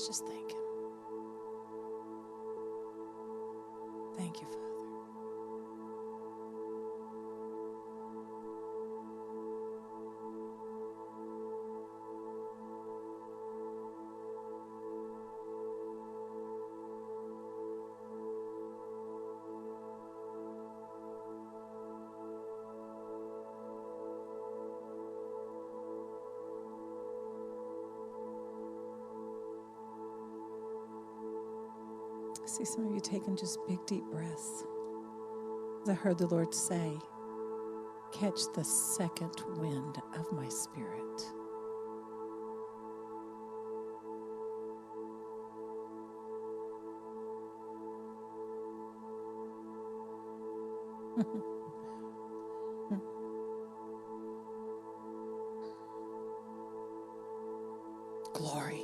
Let's just thank him. Thank you, Father. I see some of you taking just big, deep breaths. As I heard the Lord say, catch the second wind of my spirit. Glory.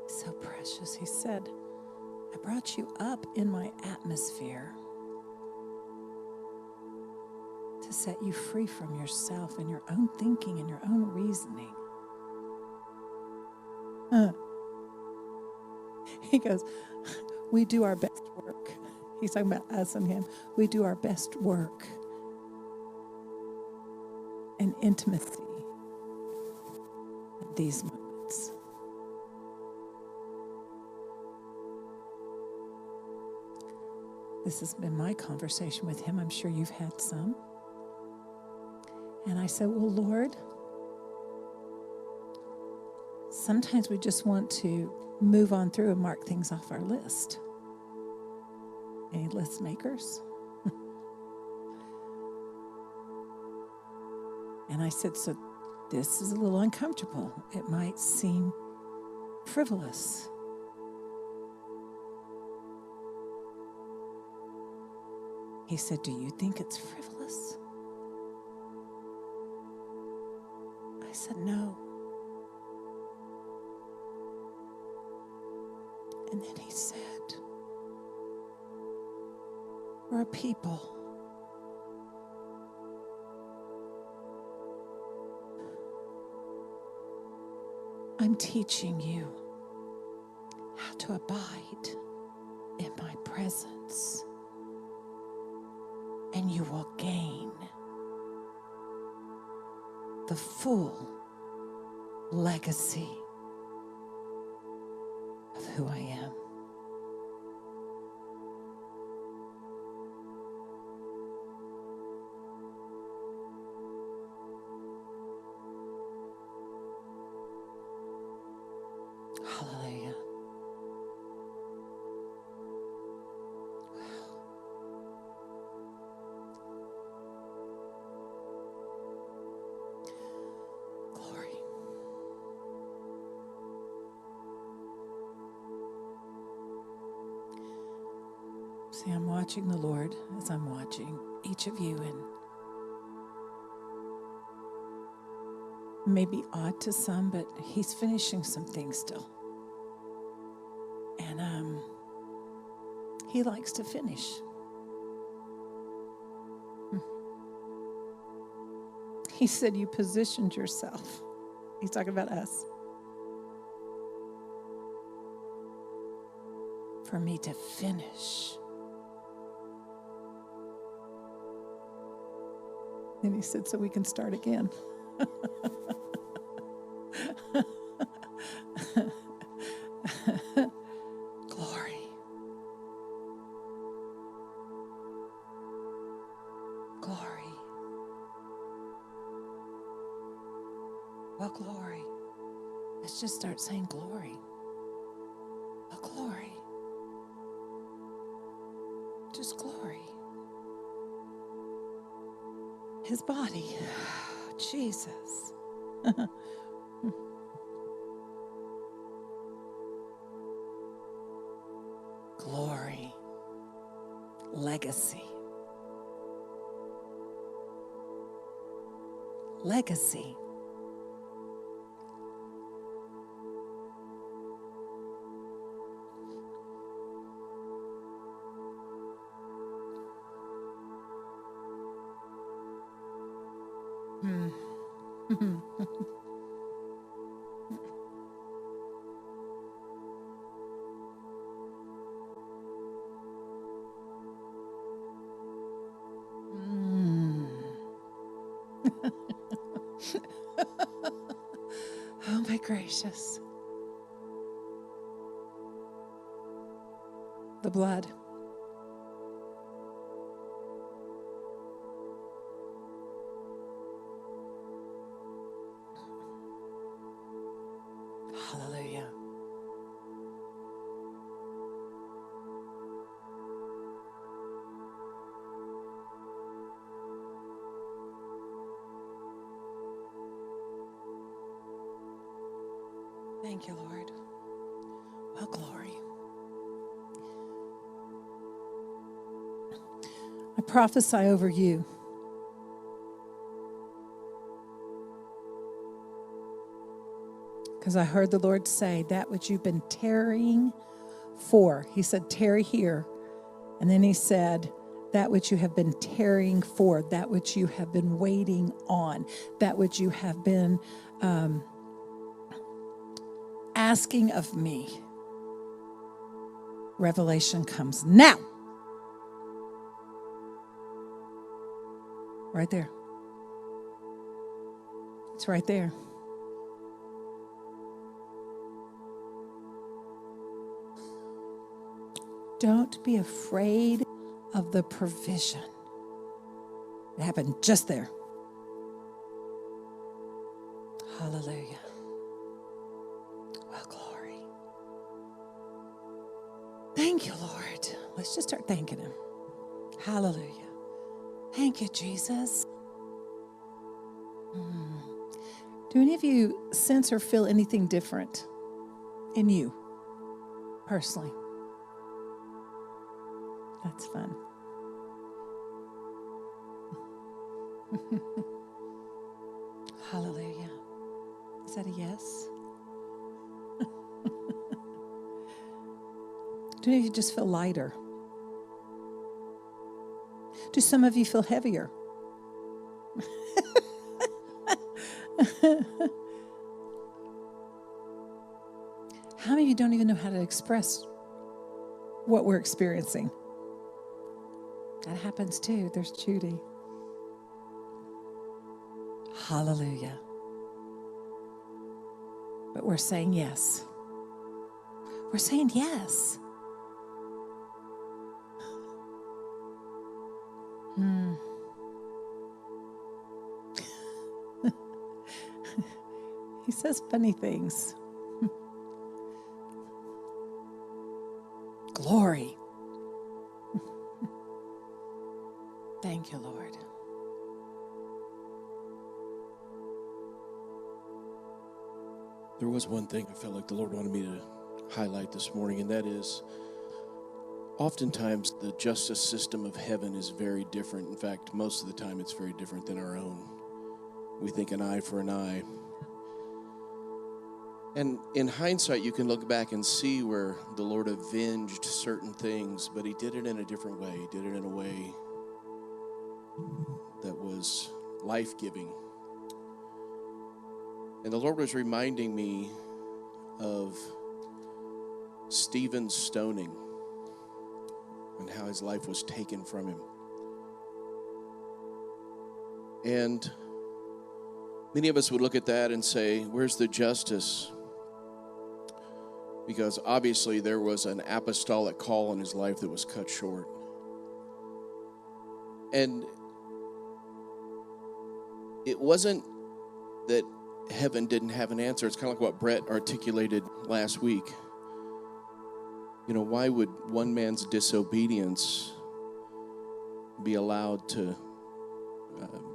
So precious. He said, I brought you up in my atmosphere to set you free from yourself and your own thinking and your own reasoning. He goes, we do our best work. He's talking about us and him. We do our best work and intimacy at these moments. This has been my conversation with him. I'm sure you've had some. And I said, well, Lord, sometimes we just want to move on through and mark things off our list. Any list makers? And I said, so this is a little uncomfortable. It might seem frivolous. He said, do you think it's frivolous? I said, no. And then he said, we're a people I'm teaching you how to abide in my presence, and you will gain the full legacy of who I am. Hallelujah. Wow. Glory. See, I'm watching the Lord as I'm watching each of you, and it may be odd to some, but he's finishing some things still. And he likes to finish. He said you positioned yourself. He's talking about us. For me to finish. And he said, so we can start again. Glory. Glory. Well, glory. Let's just start saying glory. Well, glory. Just glory. His body. Jesus. Glory. Legacy. Legacy. Oh, my gracious. The blood. Hallelujah. Thank you, Lord. Well, glory. I prophesy over you. Because I heard the Lord say that which you've been tarrying for. He said, tarry here. And then he said, that which you have been tarrying for, that which you have been waiting on, that which you have been asking of me. Revelation comes now. Right there. It's right there. Don't be afraid of the provision. It happened just there. Hallelujah. Well, glory. Thank you, Lord. Let's just start thanking him. Hallelujah. Thank you, Jesus. Do any of you sense or feel anything different in you personally? That's fun. Hallelujah. Is that a yes? Do any of you just feel lighter? Do some of you feel heavier? How many of you don't even know how to express what we're experiencing? That happens too. There's Judy. Hallelujah. But we're saying yes. We're saying yes. He says funny things. Glory. Thank you, Lord. There was one thing I felt like the Lord wanted me to highlight this morning, and that is oftentimes the justice system of heaven is very different. In fact, most of the time it's very different than our own. We think an eye for an eye. And in hindsight, you can look back and see where the Lord avenged certain things, but he did it in a different way. He did it in a way that was life-giving. And the Lord was reminding me of Stephen's stoning and how his life was taken from him. And many of us would look at that and say, where's the justice? Because obviously there was an apostolic call in his life that was cut short. And it wasn't that heaven didn't have an answer. It's kind of like what Brett articulated last week. You know, why would one man's disobedience be allowed to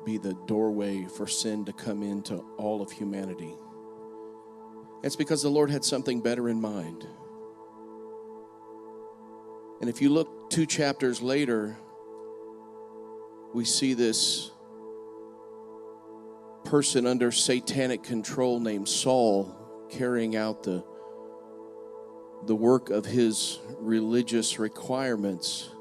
be the doorway for sin to come into all of humanity? It's because the Lord had something better in mind. And if you look 2 chapters later, we see this person under satanic control named Saul carrying out the work of his religious requirements.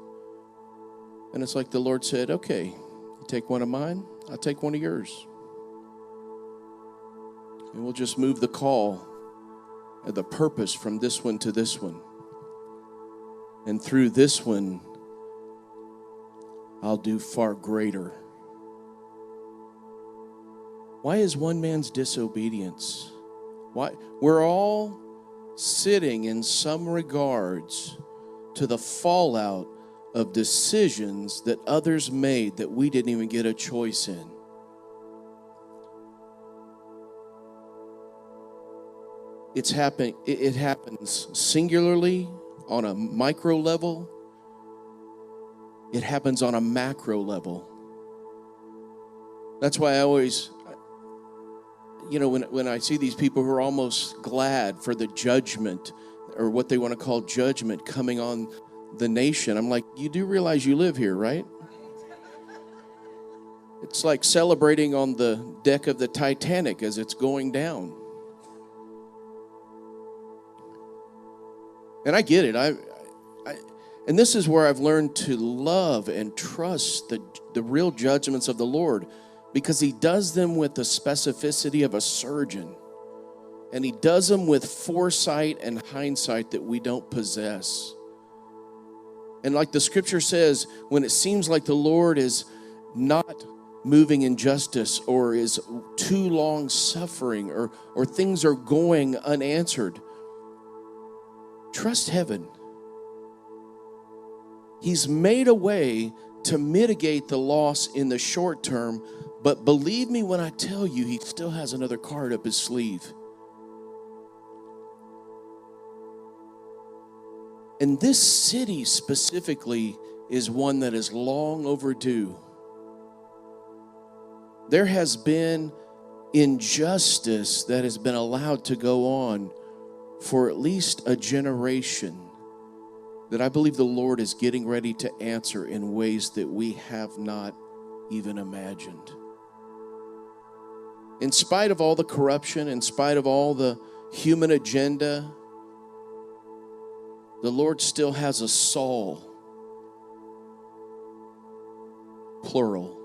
And it's like the Lord said, okay, you take one of mine, I'll take one of yours. And we'll just move the call and the purpose from this one to this one. And through this one, I'll do far greater. Why is one man's disobedience? Why? We're all sitting in some regards to the fallout of decisions that others made that we didn't even get a choice in. It happens singularly on a micro level. It happens on a macro level. That's why I always, when I see these people who are almost glad for the judgment, or what they want to call judgment, coming on the nation, I'm like, you do realize you live here, right? It's like celebrating on the deck of the Titanic as it's going down. And I get it. And this is where I've learned to love and trust the real judgments of the Lord, because He does them with the specificity of a surgeon. And He does them with foresight and hindsight that we don't possess. And like the scripture says, when it seems like the Lord is not moving in justice, or is too long suffering, or things are going unanswered, trust heaven. He's made a way to mitigate the loss in the short term, but believe me when I tell you, He still has another card up His sleeve. And this city specifically is one that is long overdue. There has been injustice that has been allowed to go on for at least a generation, that I believe the Lord is getting ready to answer in ways that we have not even imagined. In spite of all the corruption, in spite of all the human agenda, the Lord still has a Saul, plural.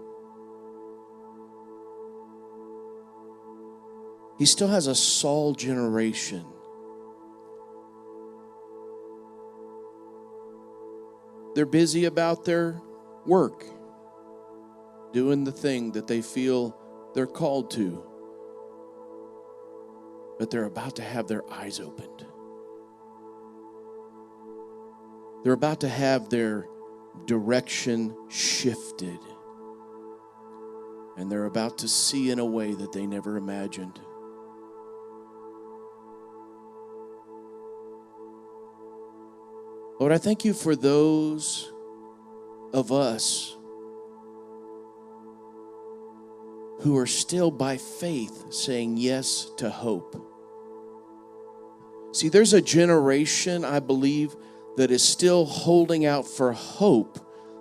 He still has a Saul generation. They're busy about their work, doing the thing that they feel they're called to. But they're about to have their eyes opened. They're about to have their direction shifted. And they're about to see in a way that they never imagined. Lord, I thank You for those of us who are still by faith saying yes to hope. See, there's a generation, I believe, that is still holding out for hope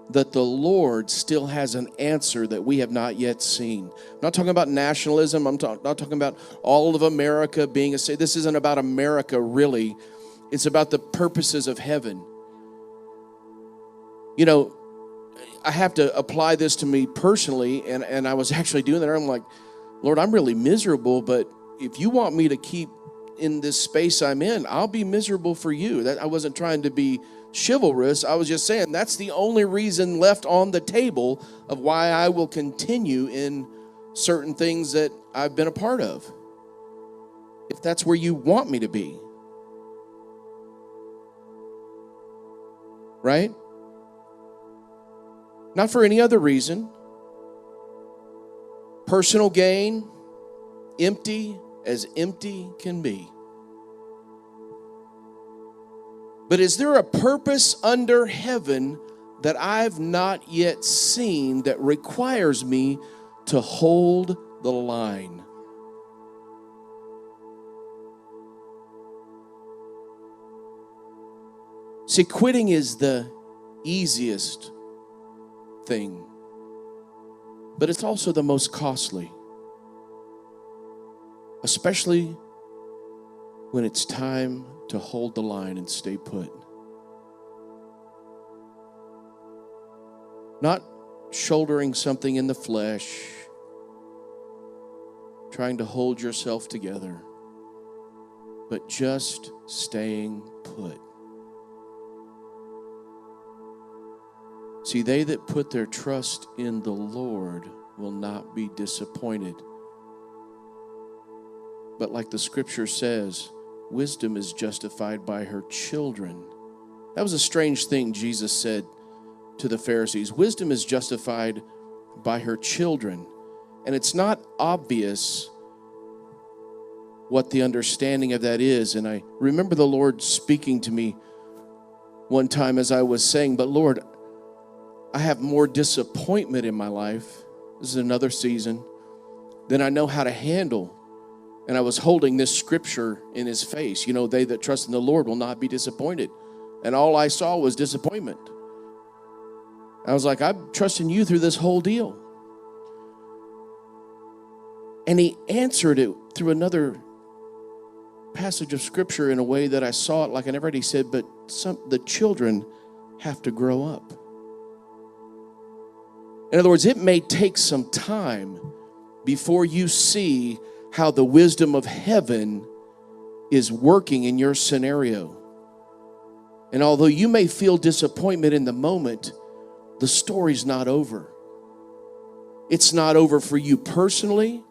that the Lord still has an answer that we have not yet seen. I'm not talking about nationalism. I'm not talking about all of America being a state. This isn't about America, really. It's about the purposes of heaven. I have to apply this to me personally, and I was actually doing that. I'm like, Lord, I'm really miserable, but if You want me to keep in this space I'm in, I'll be miserable for You. I wasn't trying to be chivalrous. I was just saying that's the only reason left on the table of why I will continue in certain things that I've been a part of, if that's where You want me to be. Right? Not for any other reason. Personal gain, empty as empty can be. But is there a purpose under heaven that I've not yet seen that requires me to hold the line? See, quitting is the easiest thing, but it's also the most costly, especially when it's time to hold the line and stay put. Not shouldering something in the flesh, trying to hold yourself together, but just staying put. See, they that put their trust in the Lord will not be disappointed. But like the scripture says, wisdom is justified by her children. That was a strange thing Jesus said to the Pharisees. Wisdom is justified by her children. And it's not obvious what the understanding of that is. And I remember the Lord speaking to me one time as I was saying, but Lord, I have more disappointment in my life. This is another season than I know how to handle. And I was holding this scripture in his face. You know, they that trust in the Lord will not be disappointed. And all I saw was disappointment. I was like, I'm trusting you through this whole deal. And he answered it through another passage of scripture in a way that I saw it like I never heard. He said, but the children have to grow up. In other words, it may take some time before you see how the wisdom of heaven is working in your scenario. And although you may feel disappointment in the moment, the story's not over. It's not over for you personally.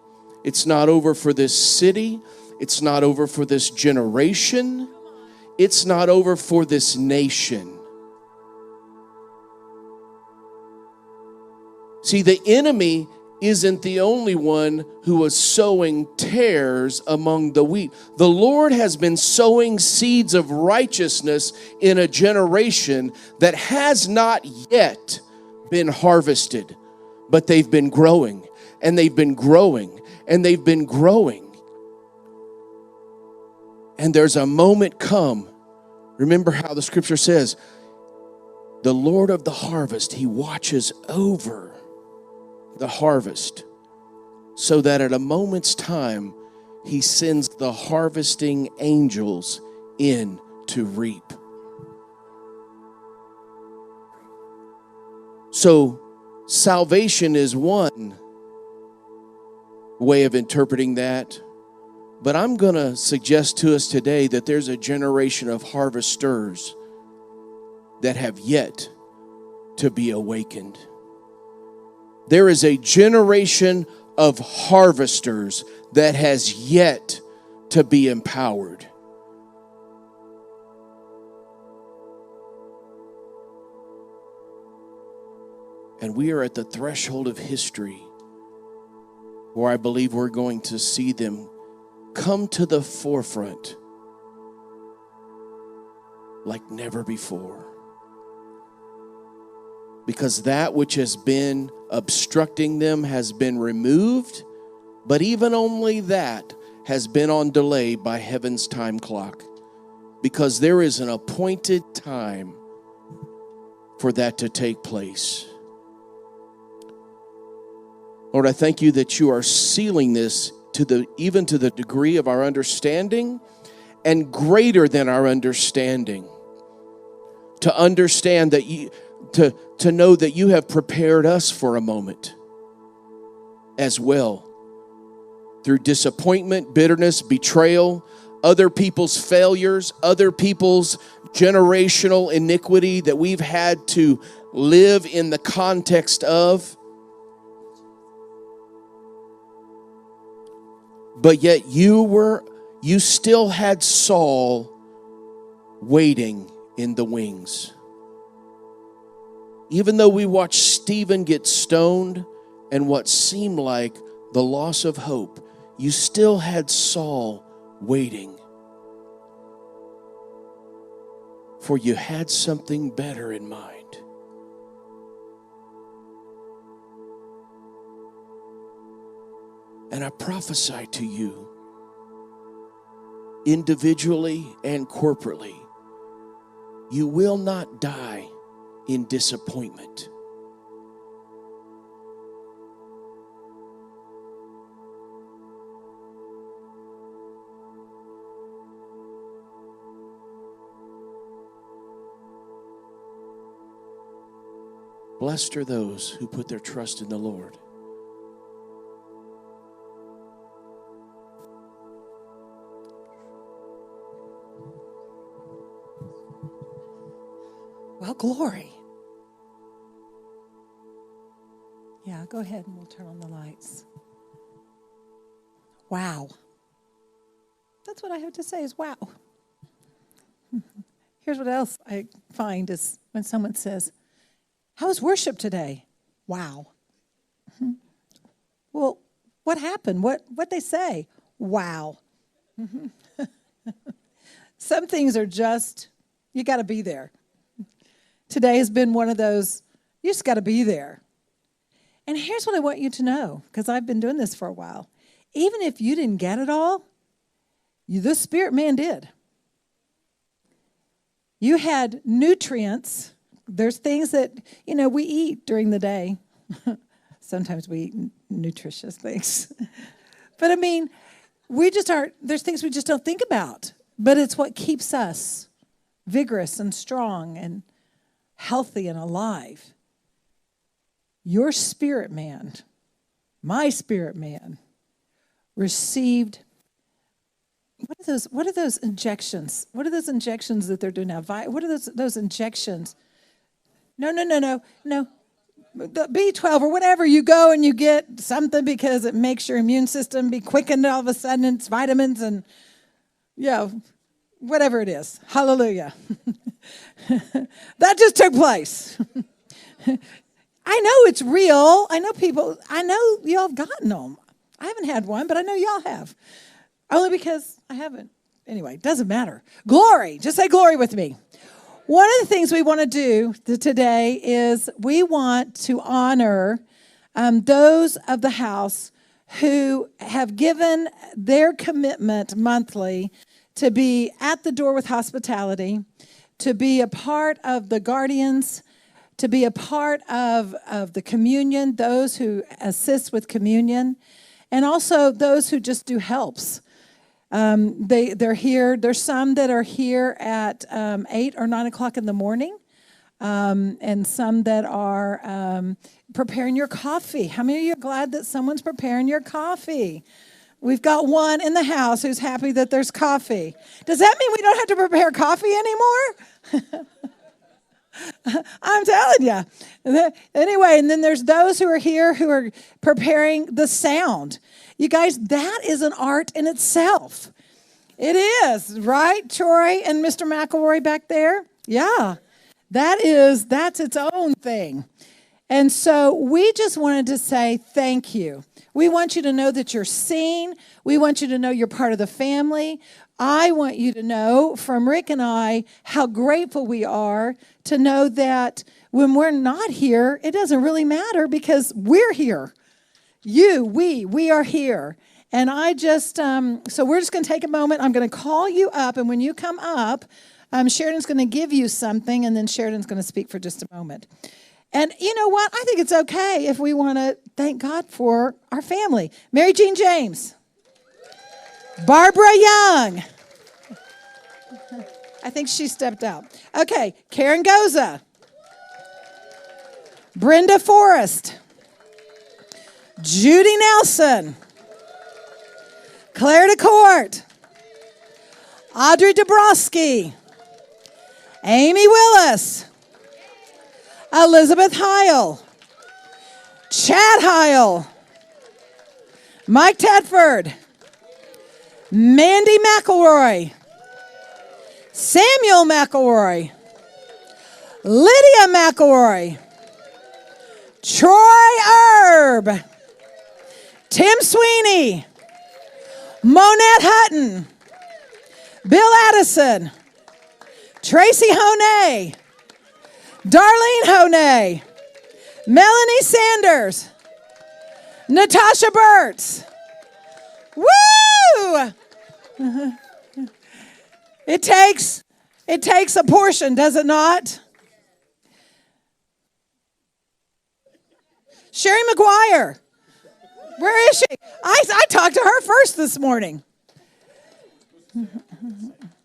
It's not over for this city. It's not over for this generation. It's not over for this nation. See, the enemy isn't the only one who was sowing tares among the wheat. The Lord has been sowing seeds of righteousness in a generation that has not yet been harvested, but they've been growing, and they've been growing, and they've been growing. And there's a moment come. Remember how the scripture says, the Lord of the harvest, he watches over the harvest, so that at a moment's time, he sends the harvesting angels in to reap. So salvation is one way of interpreting that, but I'm going to suggest to us today that there's a generation of harvesters that have yet to be awakened. There is a generation of harvesters that has yet to be empowered. And we are at the threshold of history where I believe we're going to see them come to the forefront like never before. Because that which has been obstructing them has been removed, but even only that has been on delay by heaven's time clock. Because there is an appointed time for that to take place. Lord, I thank you that you are sealing this even to the degree of our understanding and greater than our understanding. To understand that to know that you have prepared us for a moment as well. Through disappointment, bitterness, betrayal, other people's failures, other people's generational iniquity that we've had to live in the context of. But yet you still had Saul waiting in the wings. Even though we watched Stephen get stoned and what seemed like the loss of hope, you still had Saul waiting. For you had something better in mind. And I prophesy to you, individually and corporately, you will not die in disappointment. Blessed are those who put their trust in the Lord. Well, glory. Yeah, go ahead and we'll turn on the lights. Wow. That's what I have to say is wow. Here's what else I find is when someone says, how was worship today? Wow. Well, what happened? What they say? Wow. Some things are just, you got to be there. Today has been one of those, you just got to be there. And here's what I want you to know, because I've been doing this for a while. Even if you didn't get it all, the spirit man did. You had nutrients. There's things that, we eat during the day. Sometimes we eat nutritious things. But I mean, there's things we just don't think about. But it's what keeps us vigorous and strong and healthy and alive. Your spirit man, my spirit man, received, what are those injections? What are those injections that they're doing now? What are those injections? No. The B12 or whatever, you go and you get something because it makes your immune system be quickened all of a sudden. It's vitamins and, whatever it is. Hallelujah. That just took place. I know it's real. I know y'all have gotten them. I haven't had one, but I know y'all have. Only because I haven't. Anyway, doesn't matter. Glory. Just say glory with me. One of the things we want to do today is we want to honor those of the house who have given their commitment monthly to be at the door with hospitality, to be a part of the guardians, to be a part of the communion, those who assist with communion, and also those who just do helps. They're here. There's some that are here at 8 or 9 o'clock in the morning, and some that are preparing your coffee. How many of you are glad that someone's preparing your coffee? We've got one in the house who's happy that there's coffee. Does that mean we don't have to prepare coffee anymore? I'm telling you. Anyway, and then there's those who are here who are preparing the sound. You guys, that is an art in itself. It is, right, Troy and Mr. McElroy back there? Yeah, that's its own thing. And so we just wanted to say thank you. We want you to know that you're seen. We want you to know you're part of the family. I want you to know from Rick and I how grateful we are to know that when we're not here, it doesn't really matter because we're here. We are here. And I just, so we're just going to take a moment. I'm going to call you up. And when you come up, Sheridan's going to give you something. And then Sheridan's going to speak for just a moment. And you know what? I think it's okay if we want to thank God for our family. Mary Jean James. Barbara Young. I think she stepped out. Okay, Karen Goza. Brenda Forrest. Judy Nelson. Claire DeCourt. Audrey Dabrowski. Amy Willis. Elizabeth Heil. Chad Heil. Mike Tedford. Mandy McElroy. Samuel McElroy. Lydia McElroy. Troy Erb. Tim Sweeney. Monette Hutton. Bill Addison. Tracy Honay. Darlene Honay. Melanie Sanders. Natasha Burtz. Woo! It takes a portion, does it not? Sherry McGuire. Where is she? I talked to her first this morning.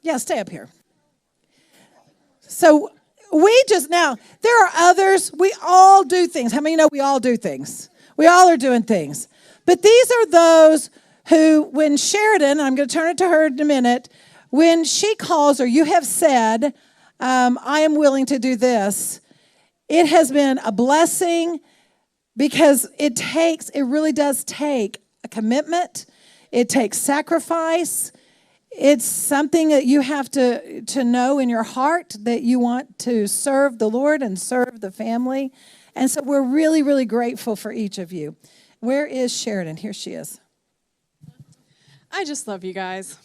Yeah, stay up here. So there are others. We all do things. How many know we all do things? We all are doing things. But these are those who, when Sheridan, I'm going to turn it to her in a minute, when she calls or you have said, I am willing to do this. It has been a blessing because it really does take a commitment. It takes sacrifice. It's something that you have to know in your heart that you want to serve the Lord and serve the family. And so we're really, really grateful for each of you. Where is Sheridan? Here she is. I just love you guys.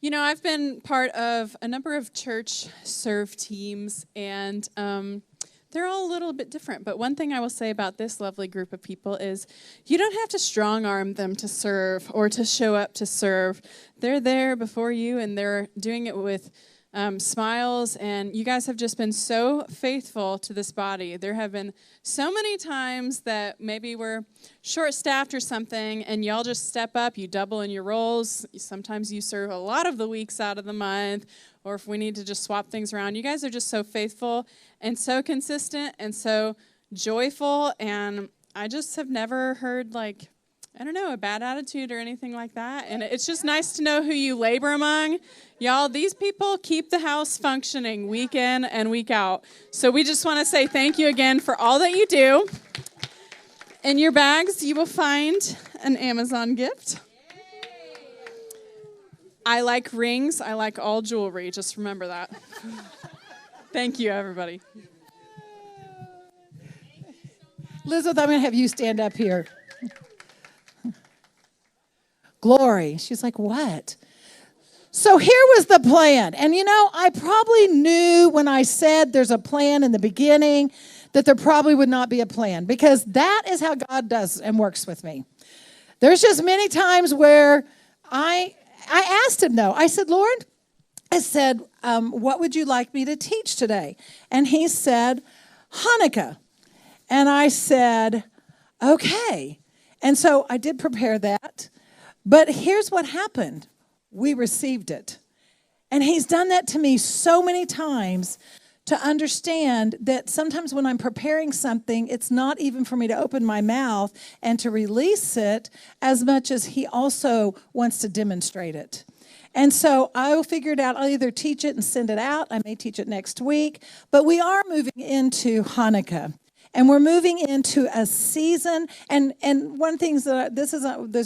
You know, I've been part of a number of church serve teams, and they're all a little bit different. But one thing I will say about this lovely group of people is you don't have to strong-arm them to serve or to show up to serve. They're there before you, and they're doing it with smiles, and you guys have just been so faithful to this body. There have been so many times that maybe we're short-staffed or something, and y'all just step up, you double in your roles. Sometimes you serve a lot of the weeks out of the month, or if we need to just swap things around. You guys are just so faithful and so consistent and so joyful, and I just have never heard, like, I don't know, a bad attitude or anything like that. And it's just nice to know who you labor among. Y'all, these people keep the house functioning week in and week out. So we just want to say thank you again for all that you do. In your bags, you will find an Amazon gift. I like rings. I like all jewelry. Just remember that. Thank you, everybody. Elizabeth, I'm going to have you stand up here. Glory. She's like, what? So here was the plan. And you know, I probably knew when I said there's a plan in the beginning that there probably would not be a plan, because that is how God does and works with me. There's just many times where I asked him, though. I said, Lord, what would you like me to teach today? And he said, Hanukkah. And I said, okay. And so I did prepare that. But here's what happened. We received it. And he's done that to me so many times to understand that sometimes when I'm preparing something, it's not even for me to open my mouth and to release it as much as he also wants to demonstrate it. And so I'll figure it out. I'll either teach it and send it out. I may teach it next week. But we are moving into Hanukkah. And we're moving into a season, and one thing that there's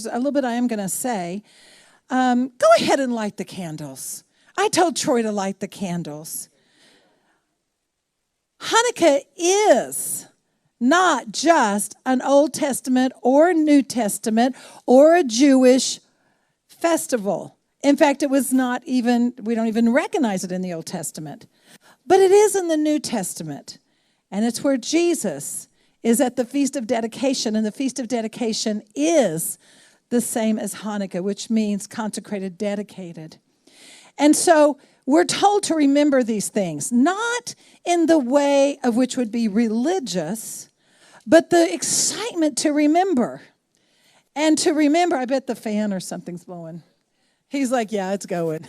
a little bit I am going to say. Go ahead and light the candles. I told Troy to light the candles. Hanukkah is not just an Old Testament or a New Testament or a Jewish festival. In fact, it was not even, we don't even recognize it in the Old Testament. But it is in the New Testament. And it's where Jesus is at the Feast of Dedication. And the Feast of Dedication is the same as Hanukkah, which means consecrated, dedicated. And so we're told to remember these things, not in the way of which would be religious, but the excitement to remember. And to remember, I bet the fan or something's blowing. He's like, yeah, it's going.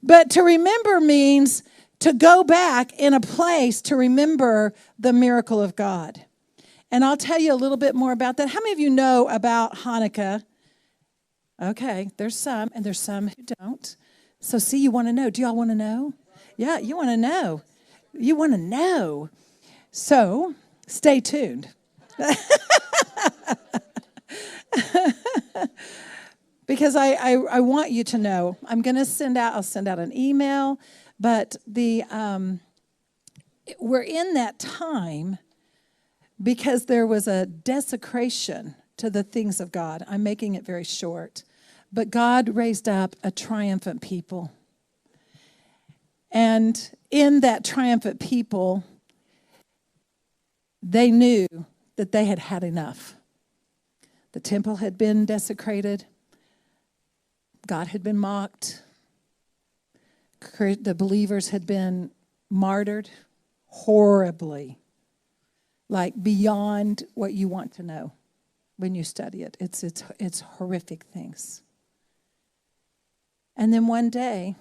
But to remember means to go back in a place to remember the miracle of God. And I'll tell you a little bit more about that. How many of you know about Hanukkah? Okay, there's some, and there's some who don't. So see, you want to know. Do y'all want to know? Yeah, you want to know. You want to know. So stay tuned. Because I want you to know. I'm going to I'll send out an email. But we're in that time because there was a desecration to the things of God. I'm making it very short. But God raised up a triumphant people. And in that triumphant people, they knew that they had had enough. The temple had been desecrated. God had been mocked. The believers had been martyred horribly, like beyond what you want to know when you study it. It's horrific things. And then one day,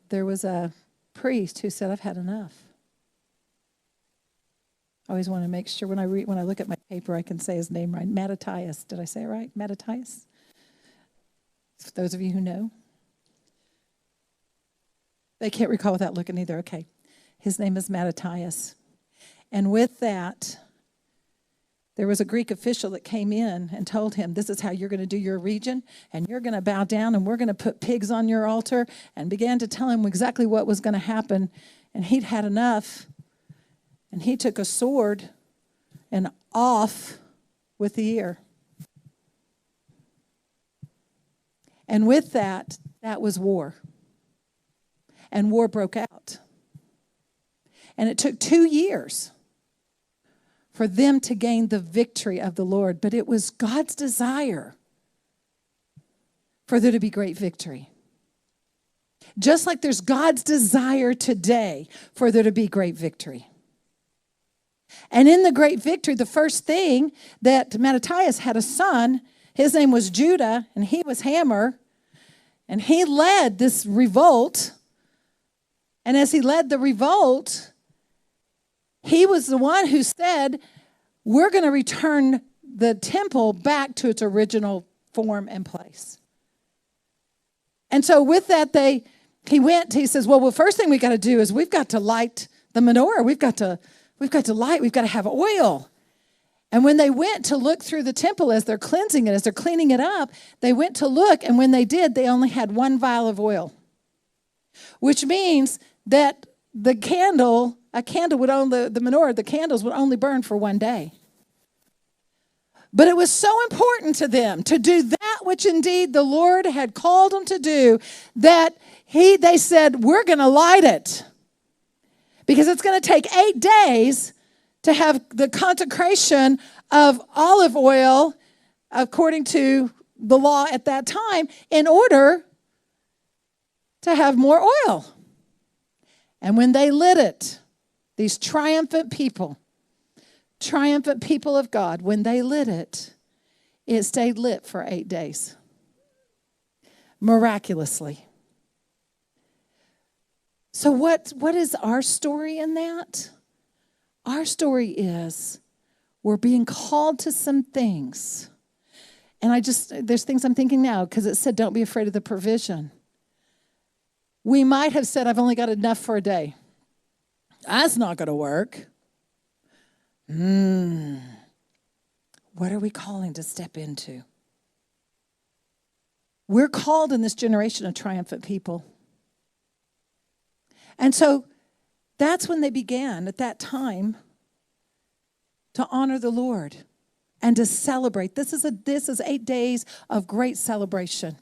there was a priest who said, I've had enough. I always want to make sure when I look at my paper, I can say his name right. Mattathias. Did I say it right? Mattathias? For those of you who know. They can't recall without looking either. Okay. His name is Matthias. And with that, there was a Greek official that came in and told him, this is how you're going to do your region, and you're going to bow down, and we're going to put pigs on your altar, and began to tell him exactly what was going to happen. And he'd had enough, and he took a sword and off with the ear. And with that, that was war. And war broke out. And it took 2 years for them to gain the victory of the Lord. But it was God's desire for there to be great victory. Just like there's God's desire today for there to be great victory. And in the great victory, the first thing that Matthias had a son, his name was Judah, and he was Hammer, and he led this revolt. And as he led the revolt, he was the one who said, we're going to return the temple back to its original form and place. And so with that, he says, well, the first thing we got to do is we've got to light the menorah. We've got to have oil. And when they went to look through the temple as they're cleansing it, as they're cleaning it up, they went to look, and when they did, they only had 1 vial of oil, which means that a candle would only, the menorah, the candles would only burn for 1 day. But it was so important to them to do that which indeed the Lord had called them to do, that they said, we're going to light it. Because it's going to take 8 days to have the consecration of olive oil, according to the law at that time, in order to have more oil. And when they lit it, these triumphant people of God, when they lit it, it stayed lit for 8 days. Miraculously. So what is our story in that? Our story is we're being called to some things. And there's things I'm thinking now, because it said, don't be afraid of the provision. We might have said, I've only got enough for a day. That's not going to work. What are we calling to step into? We're called in this generation of triumphant people. And so that's when they began at that time to honor the Lord and to celebrate. This is 8 days of great celebration.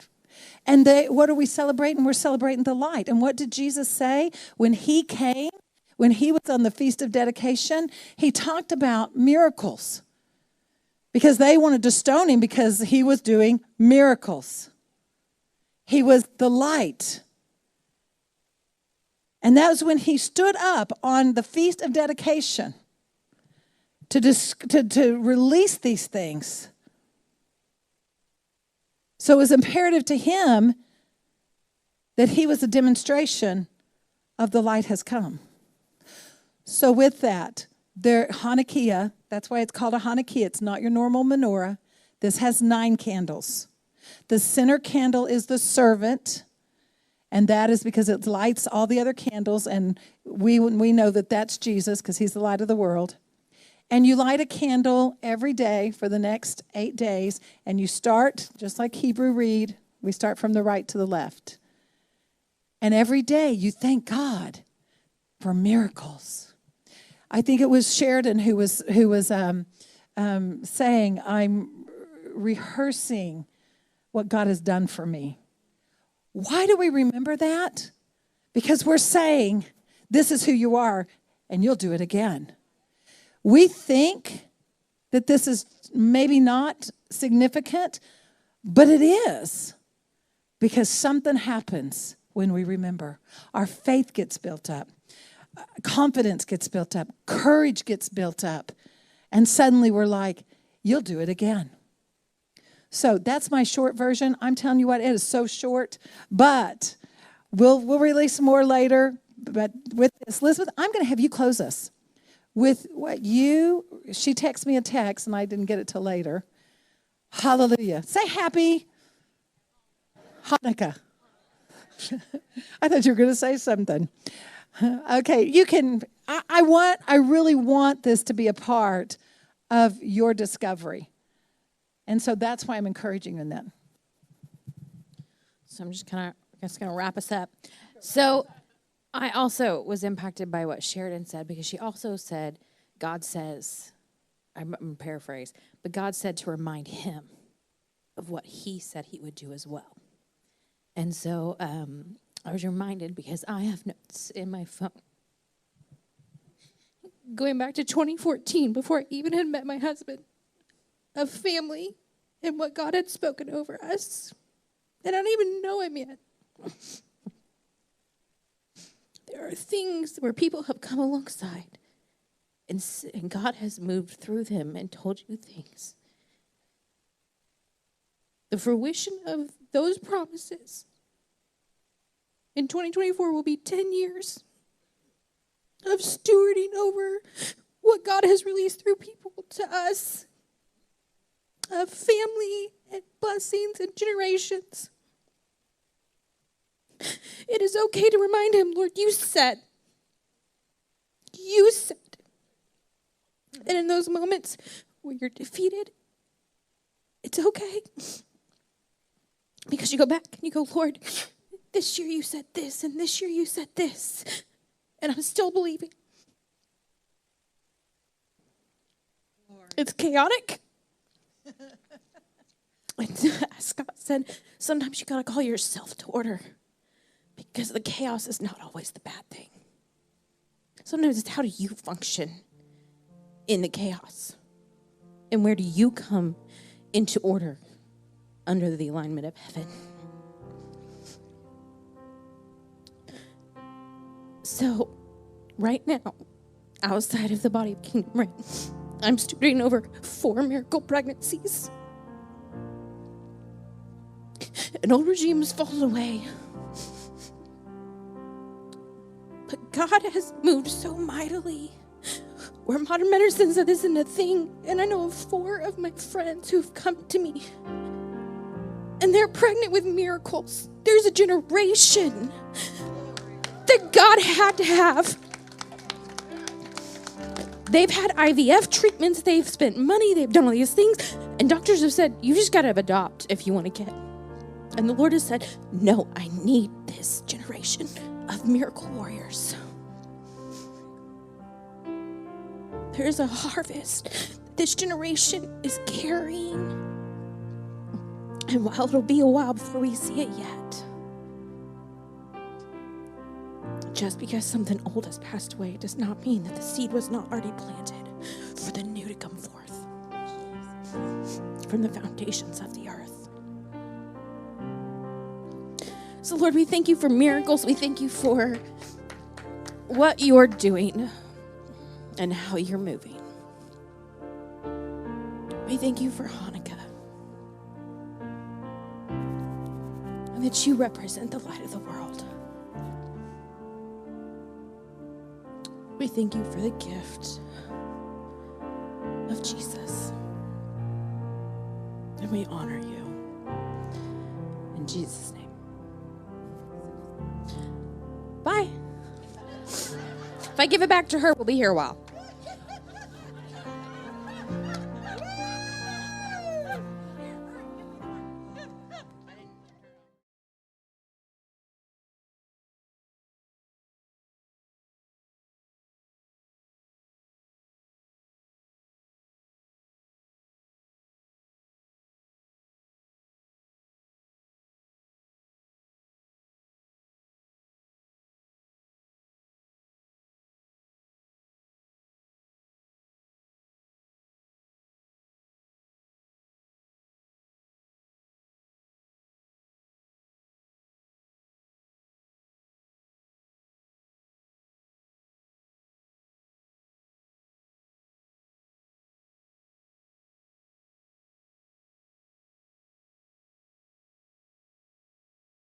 And what are we celebrating? We're celebrating the light. And what did Jesus say when he came? When he was on the Feast of Dedication, he talked about miracles. Because they wanted to stone him because he was doing miracles. He was the light. And that was when he stood up on the Feast of Dedication to release these things. So it was imperative to him that he was a demonstration of the light has come. So with that, Hanukkah, that's why it's called a Hanukkah. It's not your normal menorah. This has 9 candles. The center candle is the servant, and that is because it lights all the other candles, and we know that that's Jesus because he's the light of the world. And you light a candle every day for the next 8 days, and you start, just like Hebrew read, we start from the right to the left. And every day you thank God for miracles. I think it was Sheridan who was saying, I'm rehearsing what God has done for me. Why do we remember that? Because we're saying, this is who you are, and you'll do it again. We think that this is maybe not significant, but it is. Because something happens when we remember. Our faith gets built up. Confidence gets built up. Courage gets built up. And suddenly we're like, you'll do it again. So that's my short version. I'm telling you what, it is so short. But we'll release more later. But with this, Elizabeth, I'm going to have you close us with she texted me a text, and I didn't get it till later. Hallelujah. Say happy Hanukkah. I thought you were going to say something. Okay, you can. I really want this to be a part of your discovery. And so that's why I'm encouraging you in that. So I'm just going to wrap us up. So I also was impacted by what Sheridan said, because she also said, God says, I'm going to paraphrase, but God said to remind him of what he said he would do as well. And so I was reminded, because I have notes in my phone, going back to 2014, before I even had met my husband, of family and what God had spoken over us. And I don't even know him yet. There are things where people have come alongside, and God has moved through them and told you things. The fruition of those promises in 2024 will be 10 years of stewarding over what God has released through people to us, of family and blessings and generations. It is okay to remind him, Lord, you said. And in those moments where you're defeated, it's okay. Because you go back and you go, Lord, this year you said this, and this year you said this, and I'm still believing. Lord. It's chaotic. And as Scott said, sometimes you got to call yourself to order, because the chaos is not always the bad thing. Sometimes it's, how do you function in the chaos? And where do you come into order under the alignment of heaven? So, right now, outside of the body of Kingdom Reign, I'm stewarding over 4 miracle pregnancies. An old regime has fallen away. But God has moved so mightily, where modern medicine isn't a thing. And I know of 4 of my friends who've come to me, and they're pregnant with miracles. There's a generation that God had to have. They've had IVF treatments, they've spent money, they've done all these things, and doctors have said, you just got to adopt if you want a kid. And the Lord has said, no, I need this generation of miracle warriors. There's a harvest this generation is carrying. And while it'll be a while before we see it yet, just because something old has passed away does not mean that the seed was not already planted for the new to come forth from the foundations of the earth. So Lord, we thank you for miracles. We thank you for what you're doing and how you're moving. We thank you for Hanukkah, and that you represent the light of the world. We thank you for the gift of Jesus, and we honor you. In Jesus' name. Bye. If I give it back to her, we'll be here a while.